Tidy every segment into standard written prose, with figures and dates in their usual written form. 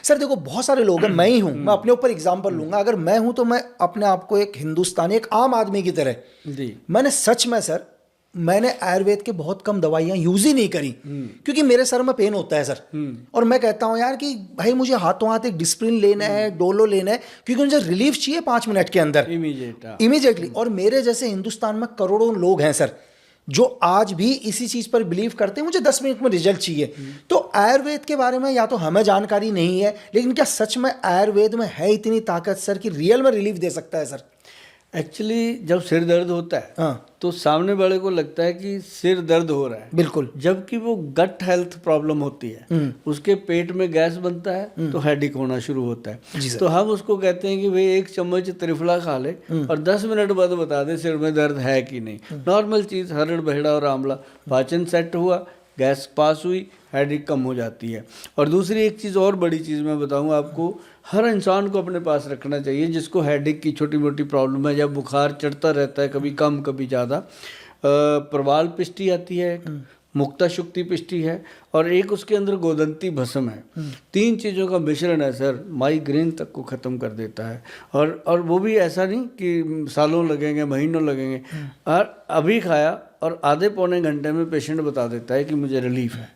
Sir देखो बहुत सारे लोग हैं, मैं ही हूँ, मैं अपने ऊपर एग्जांपल लूंगा। अगर मैं हूँ तो मैं अपने आप को एक हिंदुस्तानी, एक आम आदमी की तरह, जी मैंने सच में सर, मैंने आयुर्वेद के बहुत कम दवाइयाँ यूज ही नहीं करी, क्योंकि मेरे सर में पेन होता है सर। और मैं कहता हूँ यार कि भाई मुझे हाथों हाथ एक डिस्प्रिन लेना है, डोलो लेना है, क्योंकि मुझे रिलीफ चाहिए 5 मिनट के अंदर, इमीडिएट। इमीडिएटली। और मेरे जैसे हिंदुस्तान में करोड़ों लोग हैं सर, जो आज भी इसी चीज पर बिलीव करते हैं, मुझे 10 मिनट में रिजल्ट चाहिए। तो आयुर्वेद के बारे में या तो हमें जानकारी नहीं है, लेकिन क्या सच में आयुर्वेद में है इतनी ताकत सर कि रियल में रिलीफ दे सकता है सर? एक्चुअली जब सिर दर्द होता है हाँ तो सामने वाले को लगता है कि सिर दर्द हो रहा है, बिल्कुल, जबकि वो गट हेल्थ प्रॉब्लम होती है, उसके पेट में गैस बनता है तो हेडेक होना शुरू होता जी है। सर। तो हम उसको कहते हैं कि भाई 1 चम्मच त्रिफला खा ले और 10 मिनट बाद बता दे सिर में दर्द है कि नहीं। नॉर्मल चीज़, हरड़ बहेड़ा और आंवला, पाचन सेट हुआ, गैस पास हुई, हेडेक कम हो जाती है। और दूसरी एक चीज़ और बड़ी चीज़ मैं बताऊँ आपको, हर इंसान को अपने पास रखना चाहिए जिसको हेडेक की छोटी मोटी प्रॉब्लम है, या बुखार चढ़ता रहता है, कभी कम कभी ज़्यादा। प्रवाल पिष्टी आती है, मुक्ता शुक्ति पिष्टी है, और एक उसके अंदर गोदंती भस्म है। 3 चीज़ों का मिश्रण है सर, माइग्रेन तक को ख़त्म कर देता है। और वो भी ऐसा नहीं कि सालों लगेंगे, महीनों लगेंगे, और अभी खाया और आधे पौने घंटे में पेशेंट बता देता है कि मुझे रिलीफ है।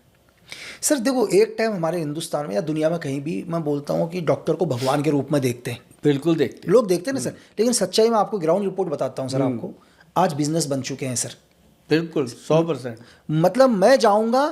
सर देखो एक टाइम हमारे हिंदुस्तान में या दुनिया में कहीं भी, मैं बोलता हूँ कि डॉक्टर को भगवान के रूप में देखते हैं, बिल्कुल देखते लोग देखते हैं ना सर। लेकिन सच्चाई में आपको ग्राउंड रिपोर्ट बताता हूँ सर, आपको आज बिजनेस बन चुके हैं सर। बिल्कुल 100%। मतलब मैं जाऊंगा,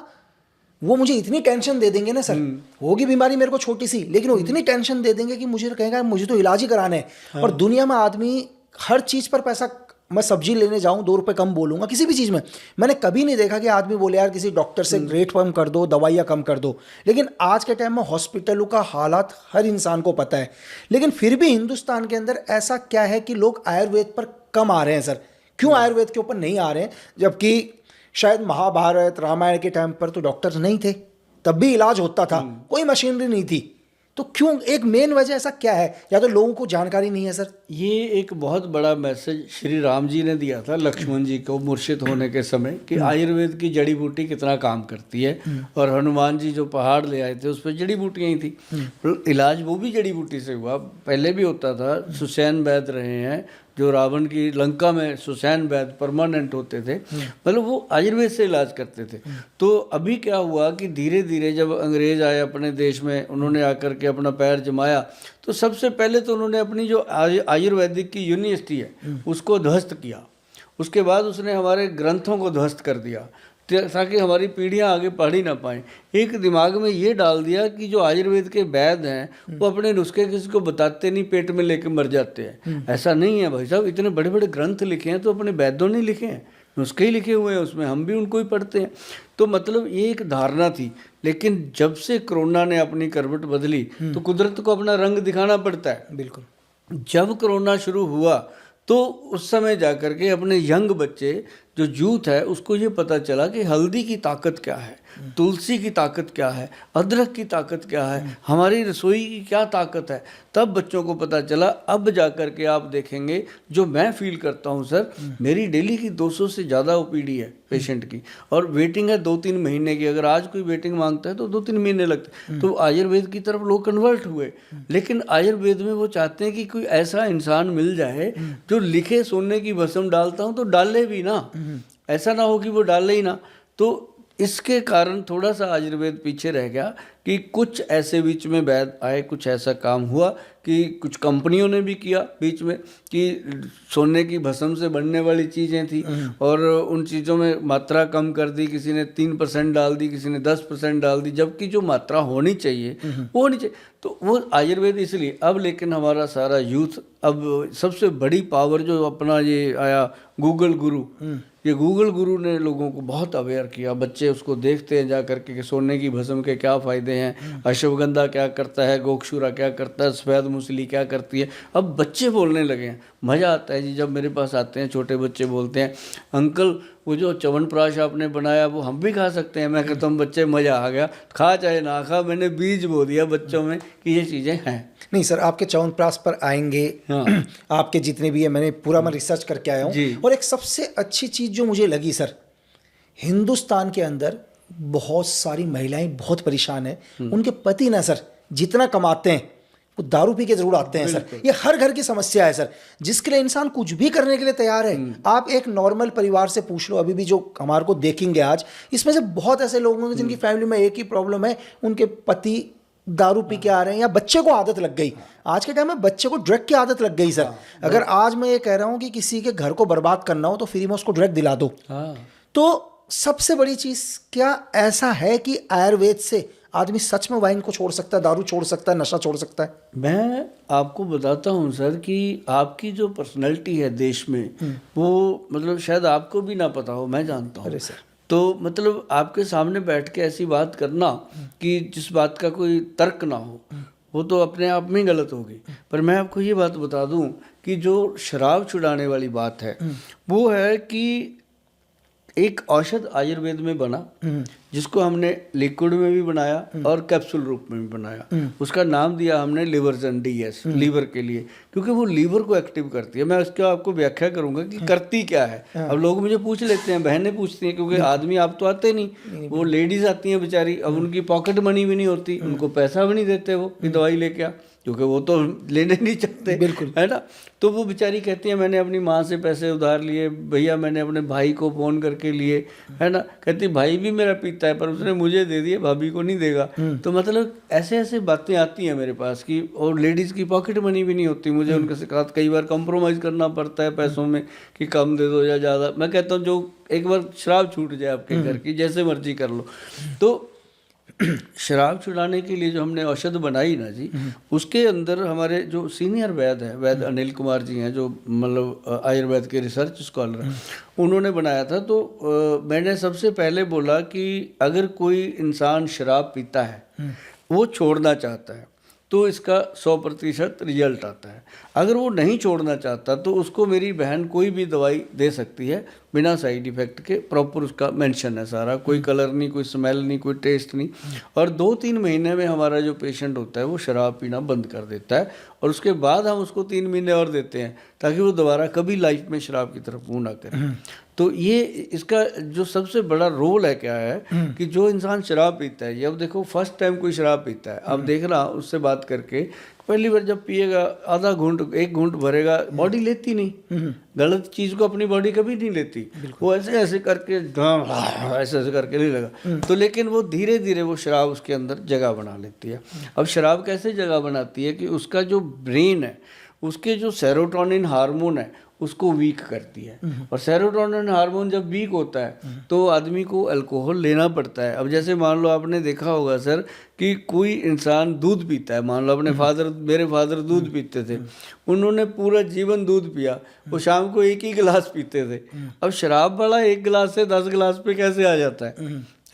वो मुझे इतनी टेंशन दे देंगे ना सर, होगी बीमारी मेरे को छोटी सी, लेकिन वो इतनी टेंशन दे देंगे कि मुझे कहेगा मुझे तो इलाज ही कराना है। और दुनिया में आदमी हर चीज पर पैसा, मैं सब्जी लेने जाऊं 2 रुपए कम बोलूंगा किसी भी चीज में, मैंने कभी नहीं देखा कि आदमी बोले यार किसी डॉक्टर से रेट कम कर दो, दवाइयाँ कम कर दो। लेकिन आज के टाइम में हॉस्पिटलों का हालात हर इंसान को पता है, लेकिन फिर भी हिंदुस्तान के अंदर ऐसा क्या है कि लोग आयुर्वेद पर कम आ रहे हैं सर? क्यों आयुर्वेद के ऊपर नहीं आ रहे हैं? जबकि शायद महाभारत रामायण के टाइम पर तो डॉक्टर नहीं थे, तब भी इलाज होता था, कोई मशीनरी नहीं थी। तो क्यों, एक मेन वजह ऐसा क्या है? या तो लोगों को जानकारी नहीं है सर। ये एक बहुत बड़ा मैसेज श्री राम जी ने दिया था लक्ष्मण जी को मूर्छित होने के समय, कि आयुर्वेद की जड़ी बूटी कितना काम करती है। और हनुमान जी जो पहाड़ ले आए थे उस पर जड़ी बूटियाँ ही थी, इलाज वो भी जड़ी बूटी से हुआ। पहले भी होता था, सुसैन वैद्य रहे हैं जो रावण की लंका में सुसैन वैद्य परमानेंट होते थे, मतलब वो आयुर्वेद से इलाज करते थे। तो अभी क्या हुआ कि धीरे धीरे जब अंग्रेज आए अपने देश में, उन्होंने आकर के अपना पैर जमाया, तो सबसे पहले तो उन्होंने अपनी जो आयुर्वेदिक की यूनिवर्सिटी है उसको ध्वस्त किया। उसके बाद उसने हमारे ग्रंथों को ध्वस्त कर दिया ताकि हमारी पीढ़ियां आगे पढ़ ही ना पाएं। एक दिमाग में ये डाल दिया कि जो आयुर्वेद के वैद्य हैं वो अपने नुस्खे किसी को बताते नहीं, पेट में लेके मर जाते हैं। ऐसा नहीं है भाई साहब, इतने बड़े बड़े ग्रंथ लिखे हैं तो अपने वैद्यों ने लिखे हैं, नुस्खे ही लिखे हुए हैं उसमें, हम भी उनको ही पढ़ते हैं। तो मतलब ये एक धारणा थी। लेकिन जब से कोरोना ने अपनी करवट बदली तो कुदरत को अपना रंग दिखाना पड़ता है। बिल्कुल। जब कोरोना शुरू हुआ तो उस समय जाकर के अपने यंग बच्चे जो यूथ है उसको ये पता चला कि हल्दी की ताकत क्या है, तुलसी की ताकत क्या है, अदरक की ताकत क्या है, हमारी रसोई की क्या ताकत है। तब बच्चों को पता चला। अब जाकर के आप देखेंगे, जो मैं फील करता हूँ सर, मेरी डेली की 200 से ज़्यादा ओपीडी है पेशेंट की, और वेटिंग है 2-3 महीने की। अगर आज कोई वेटिंग मांगता है तो 2-3 महीने लगते हैं। तो आयुर्वेद की तरफ लोग कन्वर्ट हुए। लेकिन आयुर्वेद में वो चाहते हैं कि कोई ऐसा इंसान मिल जाए जो लिखे सोने की भस्म डालता हूँ तो डाले भी ना, ऐसा ना हो कि वो डाले ही ना। तो इसके कारण थोड़ा सा आयुर्वेद पीछे रह गया कि कुछ ऐसे बीच में वैद्य आए, कुछ ऐसा काम हुआ कि कुछ कंपनियों ने भी किया बीच में कि सोने की भस्म से बनने वाली चीज़ें थी और उन चीज़ों में मात्रा कम कर दी, किसी ने 3% डाल दी, किसी ने 10% डाल दी, जबकि जो मात्रा होनी चाहिए वो होनी चाहिए। तो वो आयुर्वेद इसलिए अब, लेकिन हमारा सारा यूथ, अब सबसे बड़ी पावर जो अपना ये आया गूगल गुरु, ये गूगल गुरु ने लोगों को बहुत अवेयर किया। बच्चे उसको देखते हैं जा करके कि सोने की भस्म के क्या फ़ायदे हैं, अश्वगंधा क्या करता है, गोक्षुरा क्या करता है, सफ़ेद मूसली क्या करती है। अब बच्चे बोलने लगे हैं, मज़ा आता है जी। जब मेरे पास आते हैं छोटे बच्चे, बोलते हैं अंकल वो जो च्यवनप्राश आपने बनाया वो हम भी खा सकते हैं। मैं कहता हूँ बच्चे मज़ा आ गया, खा चाहे ना खा, मैंने बीज बो दिया बच्चों में कि ये चीज़ें हैं। नहीं सर, आपके च्यवनप्राश पर आएंगे। हाँ। आपके जितने भी है, मैंने पूरा मैं रिसर्च करके आया हूँ। और एक सबसे अच्छी चीज़ जो मुझे लगी सर, हिंदुस्तान के अंदर बहुत सारी महिलाएं बहुत परेशान हैं, उनके पति ना सर जितना कमाते हैं वो दारू पी के जरूर आते हैं सर। ये हर घर की समस्या है सर, जिसके लिए इंसान कुछ भी करने के लिए तैयार है। आप एक नॉर्मल परिवार से पूछ लो, अभी भी जो हमारे को देखेंगे आज, इसमें से बहुत ऐसे लोग होंगे जिनकी फैमिली में एक ही प्रॉब्लम है, उनके पति दारू पी के आ रहे हैं या बच्चे को आदत लग गई। आज के टाइम में बच्चे को ड्रग की आदत लग गई सर। अगर आज मैं ये कह रहा हूँ कि किसी के घर को बर्बाद करना हो तो फ्री में उसको ड्रग दिला दो। तो सबसे बड़ी चीज़ क्या ऐसा है कि आयुर्वेद से आदमी सच में वाइन को छोड़ सकता है, दारू छोड़ सकता है, नशा छोड़ सकता है? मैं आपको बताता हूँ सर कि आपकी जो पर्सनैलिटी है देश में, वो मतलब शायद आपको भी ना पता हो, मैं जानता हूँ। अरे सर, तो मतलब आपके सामने बैठ के ऐसी बात करना कि जिस बात का कोई तर्क ना हो, वो तो अपने आप में गलत होगी। पर मैं आपको ये बात बता दूं कि जो शराब छुड़ाने वाली बात है वो है कि एक औषध आयुर्वेद में बना, जिसको हमने लिक्विड में भी बनाया और कैप्सूल रूप में भी बनाया। उसका नाम दिया हमने लिवर्जन DS, लीवर के लिए, क्योंकि वो लीवर को एक्टिव करती है। मैं उसका आपको व्याख्या करूंगा कि करती क्या है। अब लोग मुझे पूछ लेते हैं, बहनें पूछती हैं, क्योंकि आदमी आप तो आते नहीं, वो लेडीज आती हैं बेचारी। अब उनकी पॉकेट मनी भी नहीं होती, उनको पैसा भी नहीं देते वो कि दवाई लेके आ, क्योंकि वो तो लेने नहीं चाहते, बिल्कुल, है ना। तो वो बेचारी कहती है मैंने अपनी माँ से पैसे उधार लिए, भैया मैंने अपने भाई को फ़ोन करके लिए, है ना। कहती भाई भी मेरा पीता है पर उसने मुझे दे दिए, भाभी को नहीं देगा। तो मतलब ऐसे ऐसे बातें आती हैं मेरे पास कि, और लेडीज़ की पॉकेट मनी भी नहीं होती, मुझे उनके साथ कई बार कंप्रोमाइज़ करना पड़ता है पैसों में कि कम दे दो या ज़्यादा। मैं कहता हूँ जो एक बार शराब छूट जाए आपके घर की, जैसे मर्जी कर लो। तो शराब छुड़ाने के लिए जो हमने औषध बनाई ना जी, उसके अंदर हमारे जो सीनियर वैद्य हैं, वैद्य अनिल कुमार जी हैं, जो मतलब आयुर्वेद के रिसर्च स्कॉलर हैं, उन्होंने बनाया था। तो मैंने सबसे पहले बोला कि अगर कोई इंसान शराब पीता है, वो छोड़ना चाहता है, तो इसका 100% रिजल्ट आता है। अगर वो नहीं छोड़ना चाहता तो उसको मेरी बहन कोई भी दवाई दे सकती है बिना साइड इफ़ेक्ट के। प्रॉपर उसका मेंशन है सारा, कोई कलर नहीं, कोई स्मेल नहीं, कोई टेस्ट नहीं। और 2-3 महीने में हमारा जो पेशेंट होता है वो शराब पीना बंद कर देता है, और उसके बाद हम उसको 3 महीने और देते हैं ताकि वो दोबारा कभी लाइफ में शराब की तरफ मुँह ना करे। तो ये इसका जो सबसे बड़ा रोल है क्या है कि जो इंसान शराब पीता है, अब देखो फर्स्ट टाइम कोई शराब पीता है, अब देखना उससे बात करके, पहली बार जब पिएगा आधा घूंट 1 घूंट भरेगा, बॉडी लेती नहीं, गलत चीज़ को अपनी बॉडी कभी नहीं लेती, वो ऐसे ऐसे करके ऐसे ऐसे करके नहीं लगा। तो लेकिन वो धीरे धीरे वो शराब उसके अंदर जगह बना लेती है। अब शराब कैसे जगह बनाती है कि उसका जो ब्रेन है, उसके जो सेरोटोनिन हार्मोन है उसको वीक करती है, और सेरोटोनिन हार्मोन जब वीक होता है तो आदमी को अल्कोहल लेना पड़ता है। अब जैसे मान लो आपने देखा होगा सर कि कोई इंसान दूध पीता है, मान लो अपने मेरे फादर दूध पीते थे, उन्होंने पूरा जीवन दूध पिया, वो शाम को 1 ही गिलास पीते थे। अब शराब वाला 1 गिलास से 10 गिलास पे कैसे आ जाता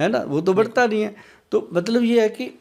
है ना, वो तो बढ़ता नहीं है। तो मतलब ये है कि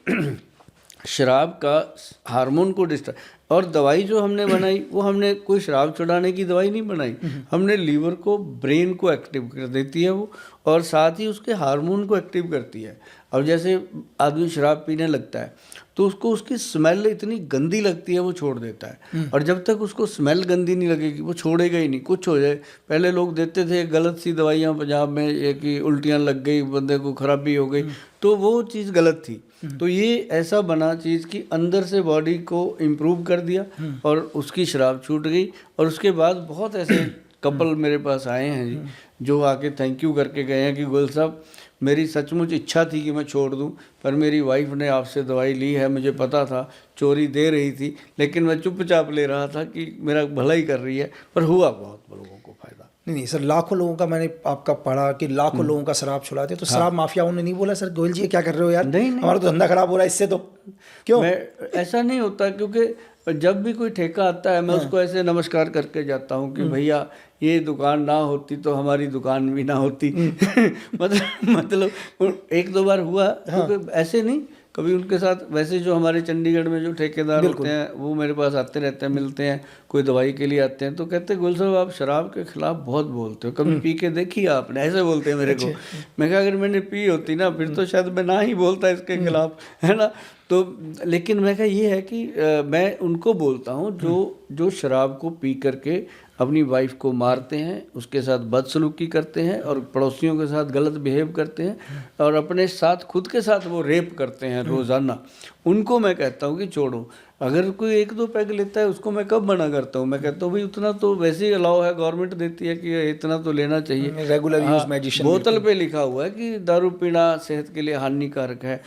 शराब का हार्मोन को डिस्टर्ब, और दवाई जो हमने बनाई वो हमने कोई शराब छुड़ाने की दवाई नहीं बनाई, हमने लीवर को, ब्रेन को एक्टिव कर देती है वो, और साथ ही उसके हार्मोन को एक्टिव करती है। अब जैसे आदमी शराब पीने लगता है तो उसको उसकी स्मेल इतनी गंदी लगती है वो छोड़ देता है, और जब तक उसको स्मेल गंदी नहीं लगेगी वो छोड़ेगा ही नहीं। कुछ हो जाए, पहले लोग देते थे गलत सी दवाइयाँ पंजाब में, ये कि उल्टियाँ लग गई, बंदे को खराबी हो गई, तो वो चीज़ गलत थी। तो ये ऐसा बना चीज़ कि अंदर से बॉडी को इम्प्रूव कर दिया और उसकी शराब छूट गई। और उसके बाद बहुत ऐसे कपल मेरे पास आए हैं जी, जो आके थैंक यू करके गए हैं कि गोयल साहब मेरी सचमुच इच्छा थी कि मैं छोड़ दूं, पर मेरी वाइफ ने आपसे दवाई ली है, मुझे पता था चोरी दे रही थी, लेकिन मैं चुपचाप ले रहा था कि मेरा भला ही कर रही है, पर हुआ बहुत लोगों को फायदा। नहीं सर, लाखों लोगों का मैंने आपका पढ़ा कि लाखों लोगों का शराब छुड़ाते। तो शराब माफियाओं ने नहीं बोला सर गोयल जी ये क्या कर रहे हो यार, नहीं, हमारा तो धंधा खराब हो रहा है इससे, तो क्यों? ऐसा नहीं होता, क्योंकि जब भी कोई ठेका आता है मैं उसको ऐसे नमस्कार करके जाता हूँ कि भैया ये दुकान ना होती तो हमारी दुकान भी ना होती। मतलब 1-2 बार हुआ, क्योंकि ऐसे नहीं, कभी उनके साथ वैसे जो हमारे चंडीगढ़ में जो ठेकेदार होते हैं वो मेरे पास आते रहते हैं, मिलते हैं, कोई दवाई के लिए आते हैं, तो कहते हैं गोयल साहब आप शराब के खिलाफ बहुत बोलते हो, कभी पी के देखी आपने, ऐसे बोलते हैं मेरे को। मैं कहा अगर मैंने पी होती ना फिर तो शायद मैं ना ही बोलता इसके खिलाफ, है ना। तो लेकिन मैं कहा ये है कि मैं उनको बोलता हूँ जो शराब को पी करके अपनी वाइफ को मारते हैं, उसके साथ बदसलूकी करते हैं और पड़ोसियों के साथ गलत बिहेव करते हैं और अपने साथ खुद के साथ वो रेप करते हैं रोज़ाना, उनको मैं कहता हूँ कि छोड़ो। अगर कोई 1-2 पैग लेता है उसको मैं कब मना करता हूँ, मैं कहता हूँ भाई उतना तो वैसे ही अलाउ है, गवर्नमेंट देती है कि इतना तो लेना चाहिए। रेगुलर यूज हाँ, मैजिशियन बोतल पे लिखा हुआ है कि दारू पीना सेहत के लिए हानिकारक है,